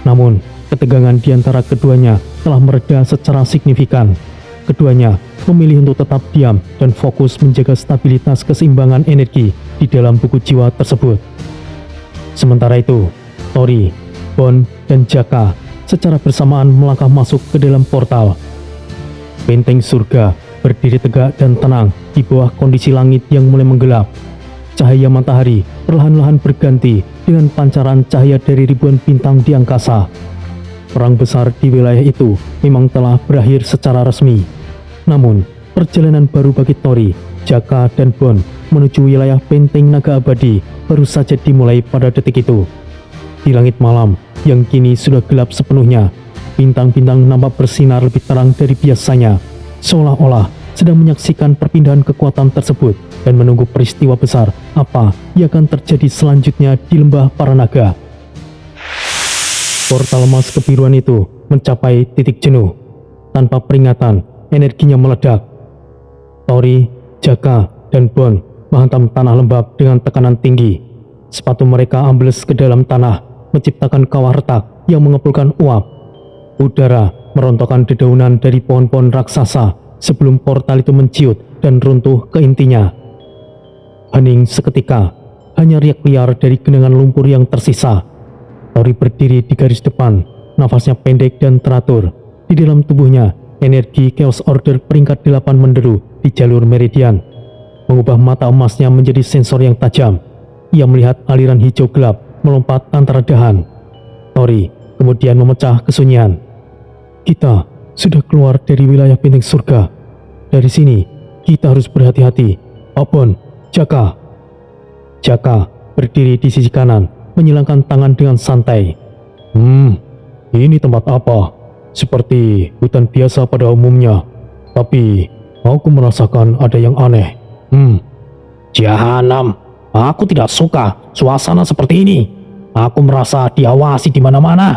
Namun, ketegangan di antara keduanya telah mereda secara signifikan. Keduanya memilih untuk tetap diam dan fokus menjaga stabilitas keseimbangan energi di dalam buku jiwa tersebut. Sementara itu, Tori, Bon, dan Jaka secara bersamaan melangkah masuk ke dalam portal. Benteng surga berdiri tegak dan tenang di bawah kondisi langit yang mulai menggelap. Cahaya matahari perlahan-lahan berganti dengan pancaran cahaya dari ribuan bintang di angkasa. Perang besar di wilayah itu memang telah berakhir secara resmi. Namun, perjalanan baru bagi Tori, Jaka, dan Bon menuju wilayah benteng naga abadi baru saja dimulai pada detik itu. Di langit malam yang kini sudah gelap sepenuhnya, bintang-bintang nampak bersinar lebih terang dari biasanya, seolah-olah sedang menyaksikan perpindahan kekuatan tersebut dan menunggu peristiwa besar apa yang akan terjadi selanjutnya di lembah para naga. Portal emas kebiruan itu mencapai titik jenuh. Tanpa peringatan, energinya meledak. Tori, Jaka, dan Bon menghantam tanah lembab dengan tekanan tinggi. Sepatu mereka ambles ke dalam tanah, menciptakan kawah retak yang mengepulkan uap. Udara merontokkan dedaunan dari pohon-pohon raksasa sebelum portal itu menciut dan runtuh ke intinya. Hening seketika, hanya riak liar dari genangan lumpur yang tersisa. Tori berdiri di garis depan, nafasnya pendek dan teratur. Di dalam tubuhnya, energi Chaos Order peringkat 8 menderu di jalur meridian, mengubah mata emasnya menjadi sensor yang tajam. Ia melihat aliran hijau gelap melompat antara dahan. Tori kemudian memecah kesunyian. Kita sudah keluar dari wilayah benteng surga. Dari sini, kita harus berhati-hati. Bon, Jaka. Jaka berdiri di sisi kanan, menyilangkan tangan dengan santai.
Ini tempat apa?
seperti hutan biasa pada umumnya, tapi aku merasakan ada yang aneh.
Jahanam, aku tidak suka suasana seperti ini. Aku merasa diawasi di mana-mana.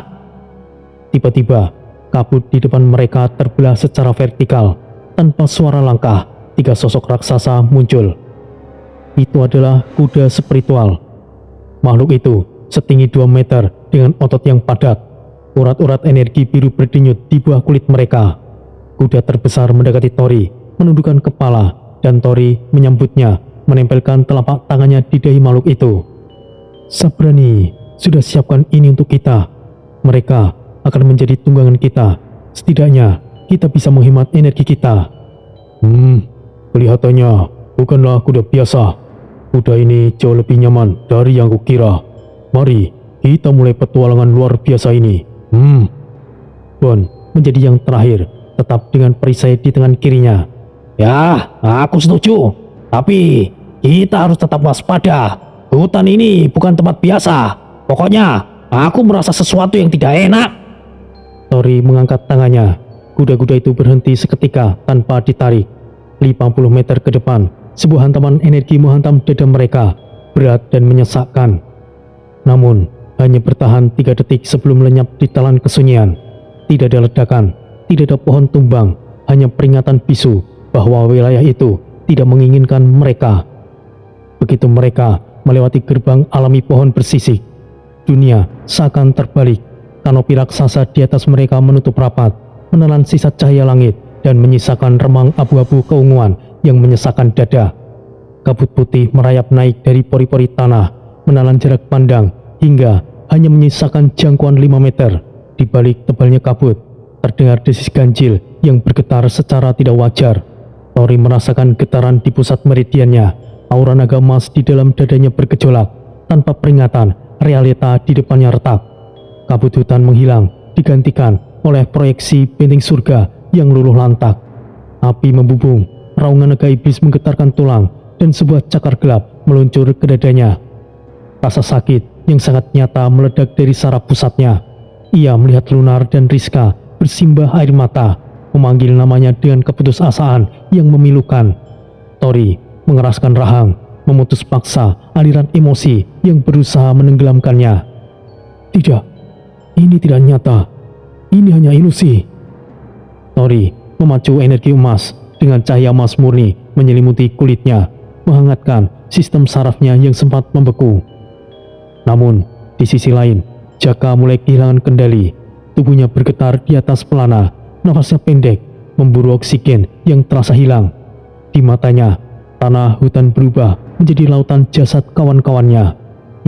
Tiba-tiba, kabut di depan mereka terbelah secara vertikal. Tanpa suara langkah, 3 sosok raksasa muncul. Itu adalah kuda spiritual. Makhluk itu setinggi 2 meter dengan otot yang padat. Urat-urat energi biru berdenyut di buah kulit mereka. Kuda terbesar mendekati Tori, menundukkan kepala, dan Tori menyambutnya, menempelkan telapak tangannya di dahi makhluk itu. Sabrani, sudah siapkan ini untuk kita. Mereka akan menjadi tunggangan kita. Setidaknya kita bisa menghemat energi kita. Kelihatannya bukanlah kuda biasa. Kuda ini jauh lebih nyaman dari yang kukira. Mari kita mulai petualangan luar biasa ini. Bon menjadi yang terakhir, tetap dengan perisai di tangan kirinya.
Ya, aku setuju. Tapi kita harus tetap waspada. Hutan ini bukan tempat biasa. Pokoknya aku merasa sesuatu yang tidak enak.
Tori mengangkat tangannya. Kuda-kuda itu berhenti seketika tanpa ditarik. 50 meter ke depan, sebuah hantaman energi menghantam dada mereka, berat dan menyesakkan. Namun, hanya bertahan 3 detik sebelum lenyap di telan kesunyian. Tidak ada ledakan, tidak ada pohon tumbang, hanya peringatan bisu bahwa wilayah itu tidak menginginkan mereka. Begitu mereka melewati gerbang alami pohon bersisik, dunia seakan terbalik. Kanopi raksasa di atas mereka menutup rapat, menelan sisa cahaya langit dan menyisakan remang abu-abu keunguan yang menyesakkan dada. Kabut putih merayap naik dari pori-pori tanah, menelan jarak pandang hingga hanya menyisakan jangkauan 5 meter. Di balik tebalnya kabut, terdengar desis ganjil yang bergetar secara tidak wajar. Tori merasakan getaran di pusat meridiannya. Aura naga emas di dalam dadanya bergejolak. Tanpa peringatan, realita di depannya retak. Kabut hutan menghilang, digantikan oleh proyeksi benteng surga yang luluh lantak. Api membubung, raungan naga iblis menggetarkan tulang, dan sebuah cakar gelap meluncur ke dadanya. Rasa sakit yang sangat nyata meledak dari saraf pusatnya. Ia melihat Lunar dan Rizka bersimbah air mata, memanggil namanya dengan keputusasaan yang memilukan. Tori mengeraskan rahang, memutus paksa aliran emosi yang berusaha menenggelamkannya. Tidak, ini tidak nyata. Ini hanya ilusi. Tori memacu energi emas dengan cahaya emas murni menyelimuti kulitnya, menghangatkan sistem sarafnya yang sempat membeku. Namun, di sisi lain, Jaka mulai kehilangan kendali. Tubuhnya bergetar di atas pelana, nafasnya pendek, memburu oksigen yang terasa hilang. Di matanya, tanah hutan berubah menjadi lautan jasad kawan-kawannya.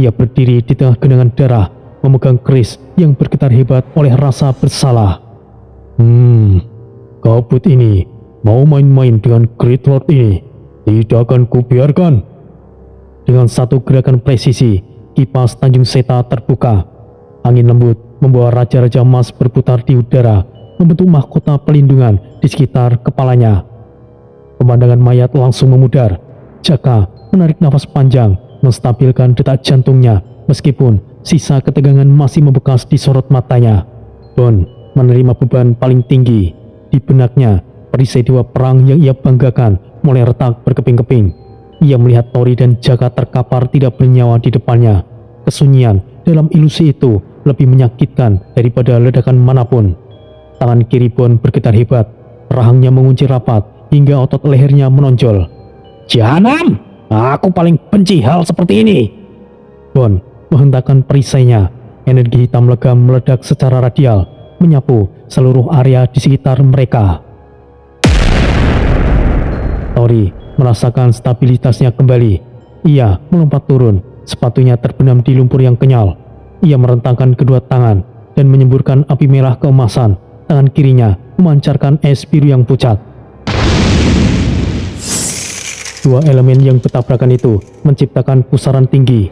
Ia berdiri di tengah genangan darah, memegang keris yang bergetar hebat oleh rasa bersalah. Kabut ini mau main-main dengan Great Lord ini. Tidak akan kubiarkan. Dengan satu gerakan presisi, kipas Tanjung Seta terbuka. Angin lembut membawa raja-raja emas berputar di udara, membentuk mahkota pelindungan di sekitar kepalanya. Pemandangan mayat langsung memudar. Jaka menarik nafas panjang, menstabilkan detak jantungnya, meskipun sisa ketegangan masih membekas di sorot matanya. Bon menerima beban paling tinggi. Di benaknya, perisai dewa perang yang ia banggakan mulai retak berkeping-keping. Ia melihat Tori dan Jaka terkapar tidak bernyawa di depannya. Kesunyian dalam ilusi itu lebih menyakitkan daripada ledakan manapun. Tangan kiri Bon bergetar hebat. Rahangnya mengunci rapat hingga otot lehernya menonjol.
Jahanam! Aku paling benci hal seperti ini.
Bon menghentakkan perisainya. Energi hitam legam meledak secara radial, menyapu seluruh area di sekitar mereka. Tori merasakan stabilitasnya kembali. Ia melompat turun, sepatunya terbenam di lumpur yang kenyal. Ia merentangkan kedua tangan dan menyemburkan api merah keemasan. Tangan kirinya memancarkan es biru yang pucat. Dua elemen yang bertabrakan itu menciptakan pusaran tinggi.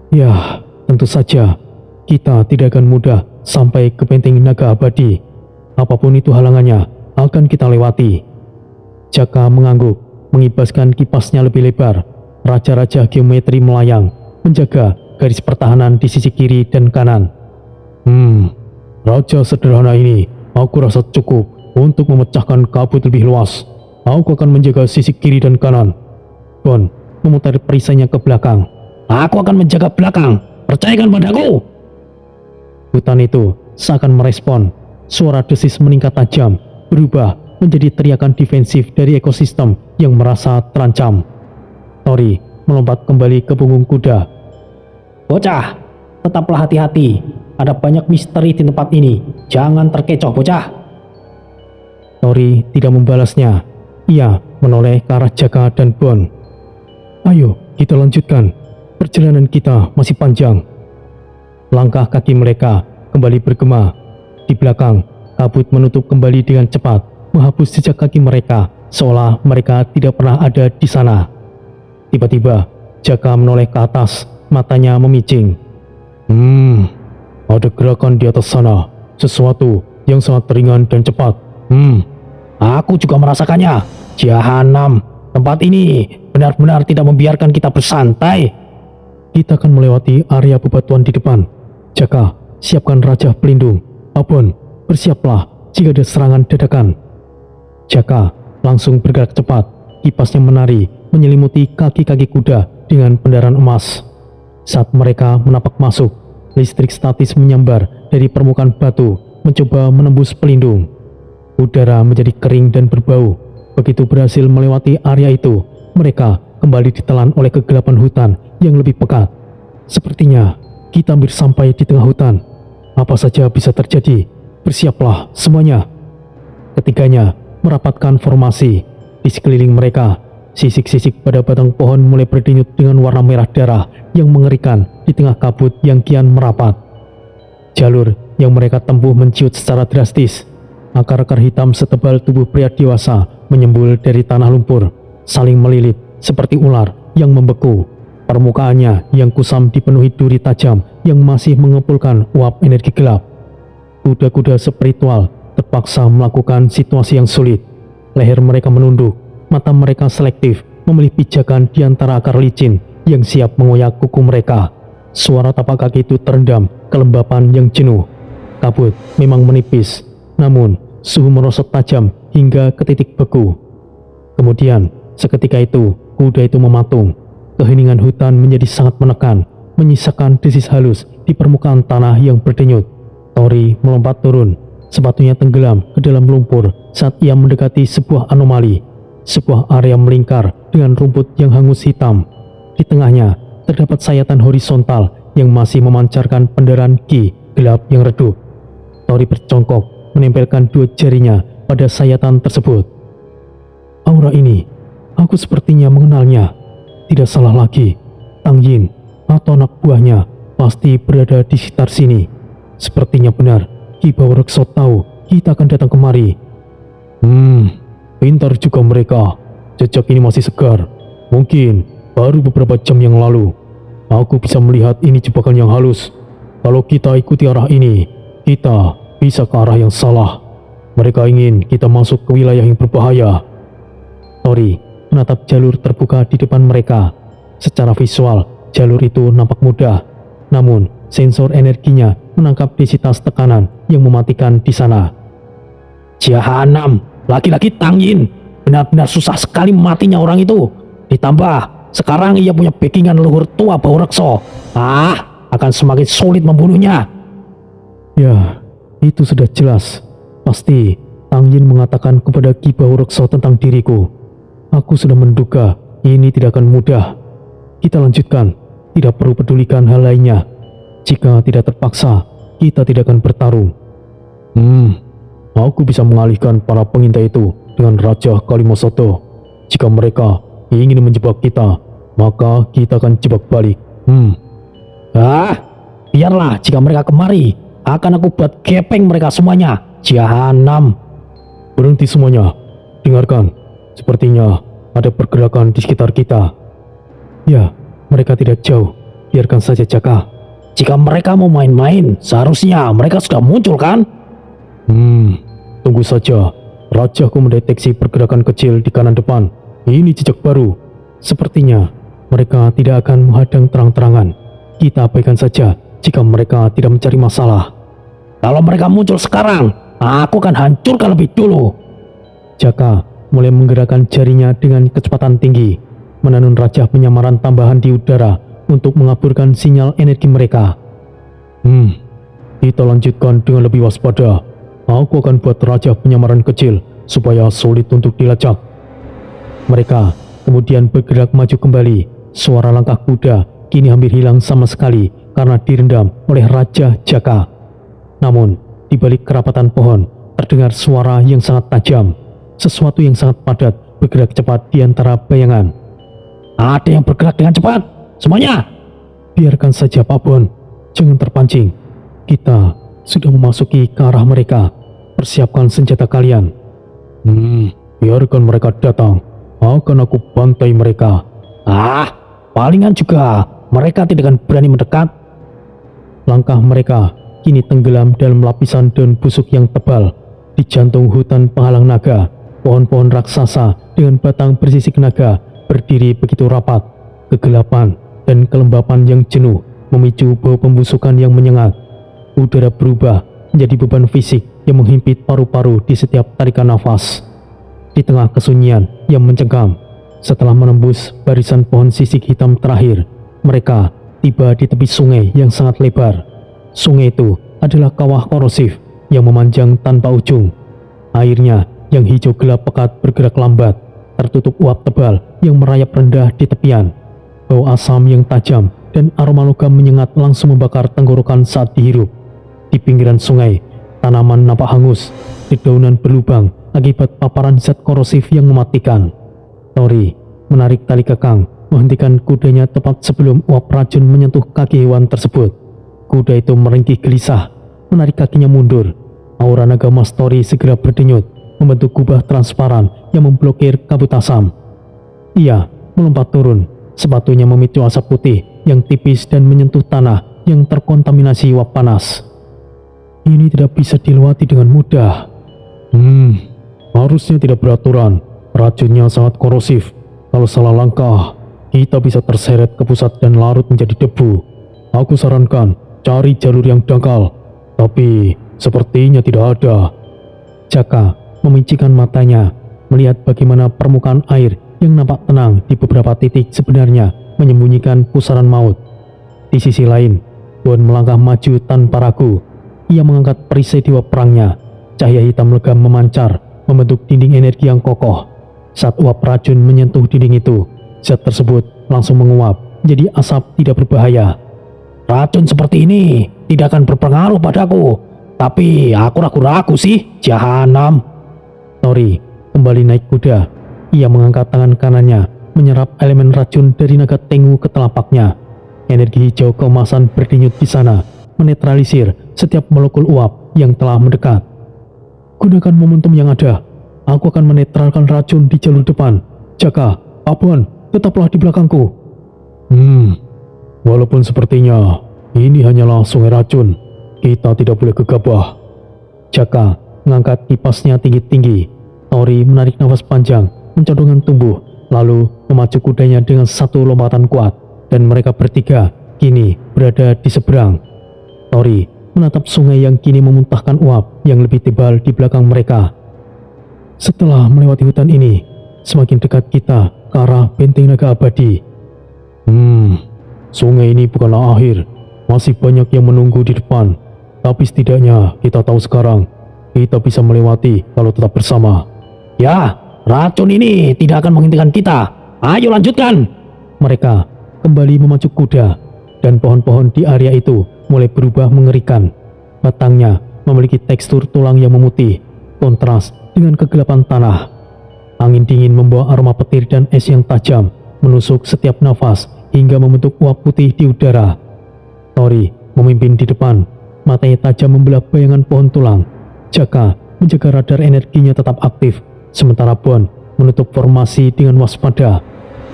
Ya, tentu saja kita tidak akan mudah sampai ke benteng naga abadi. Apapun itu halangannya, akan kita lewati. Jaka mengangguk, mengibaskan kipasnya lebih lebar. Raja-raja geometri melayang, menjaga garis pertahanan di sisi kiri dan kanan. Raja sederhana ini, aku rasa cukup untuk memecahkan kabut lebih luas. Aku akan menjaga sisi kiri dan kanan. Bon memutar perisainya ke belakang.
Aku akan menjaga belakang. Percayakan padaku.
Hutan itu seakan merespon. Suara desis meningkat tajam, berubah menjadi teriakan defensif dari ekosistem yang merasa terancam. Tori melompat kembali ke punggung kuda.
Bocah, tetaplah hati-hati. Ada banyak misteri di tempat ini. Jangan terkecoh, bocah.
Tori tidak membalasnya. Ia menoleh ke arah Jaka dan Bon. Ayo, kita lanjutkan. Perjalanan kita masih panjang. Langkah kaki mereka kembali bergema. Di belakang, kabut menutup kembali dengan cepat, menghapus jejak kaki mereka, seolah mereka tidak pernah ada di sana. Tiba-tiba, Jaka menoleh ke atas, matanya memicing. Ada gerakan di atas sana, sesuatu yang sangat ringan dan cepat.
Aku juga merasakannya. Jahanam, tempat ini benar-benar tidak membiarkan kita bersantai.
Kita akan melewati area bebatuan di depan. Jaka, siapkan Raja Pelindung. Abon, bersiaplah jika ada serangan dadakan. Jaka langsung bergerak cepat. Kipasnya menari, menyelimuti kaki-kaki kuda dengan pendaran emas. Saat mereka menapak masuk, listrik statis menyambar dari permukaan batu, mencoba menembus pelindung. Udara menjadi kering dan berbau. Begitu berhasil melewati area itu, mereka kembali ditelan oleh kegelapan hutan yang lebih pekat. Sepertinya kita hampir sampai di tengah hutan. Apa saja bisa terjadi. Bersiaplah semuanya. Ketiganya merapatkan formasi. Di sekeliling mereka, sisik-sisik pada batang pohon mulai berdenyut dengan warna merah darah yang mengerikan di tengah kabut yang kian merapat. Jalur yang mereka tempuh menciut secara drastis. Akar-akar hitam setebal tubuh pria dewasa menyembul dari tanah lumpur, saling melilit seperti ular yang membeku. Permukaannya yang kusam dipenuhi duri tajam yang masih mengepulkan uap energi gelap. Kuda-kuda spiritual terpaksa melakukan situasi yang sulit. Leher mereka menunduk, mata mereka selektif memilih pijakan di antara akar licin yang siap mengoyak kuku mereka. Suara tapak kaki itu terendam kelembapan yang jenuh. Kabut memang menipis, namun suhu merosot tajam hingga ke titik beku. Kemudian, seketika itu, kuda itu mematung. Keheningan hutan menjadi sangat menekan, menyisakan desis halus di permukaan tanah yang berdenyut. Tori melompat turun, sepatunya tenggelam ke dalam lumpur saat ia mendekati sebuah anomali. Sebuah area melingkar dengan rumput yang hangus hitam. Di tengahnya, terdapat sayatan horizontal yang masih memancarkan pendaran ki gelap yang redup. Tori bercongkok, menempelkan dua jarinya pada sayatan tersebut. Aura ini, aku sepertinya mengenalnya. Tidak salah lagi, Tang Yin atau anak buahnya pasti berada di sekitar sini. Sepertinya benar, Ki Baworekso tahu kita akan datang kemari. Pintar juga mereka. Jejak ini masih segar. Mungkin baru beberapa jam yang lalu. Aku bisa melihat ini jebakan yang halus. Kalau kita ikuti arah ini, kita bisa ke arah yang salah. Mereka ingin kita masuk ke wilayah yang berbahaya. Tori menatap jalur terbuka di depan mereka. Secara visual, jalur itu nampak mudah. Namun, sensor energinya menangkap densitas tekanan yang mematikan di sana.
Jahanam, laki-laki Tang Yin. Benar-benar susah sekali matinya orang itu. Ditambah, sekarang ia punya backingan leluhur tua Baworekso. Akan semakin sulit membunuhnya.
Ya, itu sudah jelas. Pasti Tang Yin mengatakan kepada Ki Baworekso tentang diriku. Aku sudah menduga ini tidak akan mudah. Kita lanjutkan, tidak perlu pedulikan hal lainnya. Jika tidak terpaksa, kita tidak akan bertarung. Aku bisa mengalihkan para pengintai itu dengan Raja Kalimosoto. Jika mereka ingin menjebak kita, maka kita akan jebak balik.
Biarlah jika mereka kemari, akan aku buat gepeng mereka semuanya. Jahanam.
Berhenti semuanya, dengarkan. Sepertinya ada pergerakan di sekitar kita. Ya, mereka tidak jauh. Biarkan saja Jaka.
Jika mereka mau main-main, seharusnya mereka sudah muncul kan?
Tunggu saja. Rajaku mendeteksi pergerakan kecil di kanan depan. Ini jejak baru. Sepertinya mereka tidak akan menghadang terang-terangan. Kita abaikan saja jika mereka tidak mencari masalah.
Kalau mereka muncul sekarang, aku akan hancurkan lebih dulu.
Jaka mulai menggerakkan jarinya dengan kecepatan tinggi, menenun raja penyamaran tambahan di udara untuk mengaburkan sinyal energi mereka. Kita lanjutkan dengan lebih waspada. Aku akan buat raja penyamaran kecil supaya sulit untuk dilacak. Mereka kemudian bergerak maju kembali. Suara langkah kuda kini hampir hilang sama sekali karena direndam oleh Raja Jaka. Namun, di balik kerapatan pohon, terdengar suara yang sangat tajam. Sesuatu yang sangat padat bergerak cepat di antara bayangan.
Ada yang bergerak dengan cepat. Semuanya!
Biarkan saja Pak Bon, jangan terpancing. Kita sudah memasuki ke arah mereka. Persiapkan senjata kalian. Biarkan mereka datang. Akan aku bantai mereka.
Palingan juga mereka tidak akan berani mendekat.
Langkah mereka kini tenggelam dalam lapisan daun busuk yang tebal. Di jantung hutan penghalang naga, pohon-pohon raksasa dengan batang bersisik naga berdiri begitu rapat. Kegelapan dan kelembapan yang jenuh memicu bau pembusukan yang menyengat. Udara berubah menjadi beban fisik yang menghimpit paru-paru di setiap tarikan nafas. Di tengah kesunyian yang mencengkam, setelah menembus barisan pohon sisik hitam terakhir, mereka tiba di tepi sungai yang sangat lebar. Sungai itu adalah kawah korosif yang memanjang tanpa ujung. Airnya yang hijau gelap pekat bergerak lambat, tertutup uap tebal yang merayap rendah di tepian. Bau asam yang tajam dan aroma logam menyengat langsung membakar tenggorokan saat dihirup. Di pinggiran sungai, tanaman nampak hangus, dedaunan berlubang akibat paparan zat korosif yang mematikan. Tori menarik tali kekang, menghentikan kudanya tepat sebelum uap racun menyentuh kaki hewan tersebut. Kuda itu meringkih gelisah, menarik kakinya mundur. Aura naga emas Tori segera berdenyut, membentuk kubah transparan yang memblokir kabut asam. Ia melompat turun, sepatunya memicu asap putih yang tipis dan menyentuh tanah yang terkontaminasi uap panas. Ini tidak bisa dilewati dengan mudah. Harusnya tidak beraturan. Racunnya sangat korosif. Kalau salah langkah, kita bisa terseret ke pusat dan larut menjadi debu. Aku sarankan cari jalur yang dangkal, tapi sepertinya tidak ada. Jaka memicikan matanya, melihat bagaimana permukaan air yang nampak tenang di beberapa titik sebenarnya menyembunyikan pusaran maut. Di sisi lain, Bon melangkah maju tanpa ragu. Ia mengangkat perisai dewa perangnya. Cahaya hitam legam memancar, membentuk dinding energi yang kokoh. Saat uap racun menyentuh dinding itu, zat tersebut langsung menguap jadi asap tidak berbahaya.
Racun seperti ini tidak akan berpengaruh padaku, tapi aku ragu-ragu sih. Jahanam.
Tori kembali naik kuda. Ia mengangkat tangan kanannya, menyerap elemen racun dari naga Tengu ke telapaknya. Energi hijau keemasan berdenyut di sana, menetralisir setiap molekul uap yang telah mendekat. Gunakan momentum yang ada. Aku akan menetralkan racun di jalur depan. Jaka, Pak Bon, tetaplah di belakangku. Walaupun sepertinya ini hanyalah sungai racun, kita tidak boleh gegabah. Jaka mengangkat kipasnya tinggi-tinggi. Tori menarik nafas panjang, mencondongkan tubuh, lalu memacu kudanya dengan satu lompatan kuat, dan mereka bertiga kini berada di seberang. Tori menatap sungai yang kini memuntahkan uap yang lebih tebal di belakang mereka. Setelah melewati hutan ini, semakin dekat kita ke arah benteng naga abadi. Sungai ini bukanlah akhir. Masih banyak yang menunggu di depan. Tapi setidaknya kita tahu sekarang kita bisa melewati kalau tetap bersama.
Ya, racun ini tidak akan menghentikan kita. Ayo lanjutkan.
Mereka kembali memacu kuda, dan pohon-pohon di area itu mulai berubah mengerikan. Batangnya memiliki tekstur tulang yang memutih, kontras dengan kegelapan tanah. Angin dingin membawa aroma petir dan es yang tajam, menusuk setiap nafas hingga membentuk uap putih di udara. Tori memimpin di depan, matanya tajam membelah bayangan pohon tulang. Jaka menjaga radar energinya tetap aktif, sementara Bon menutup formasi dengan waspada.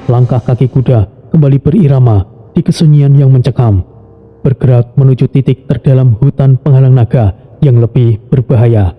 Langkah kaki kuda kembali berirama di kesunyian yang mencekam, bergerak menuju titik terdalam hutan penghalang naga yang lebih berbahaya.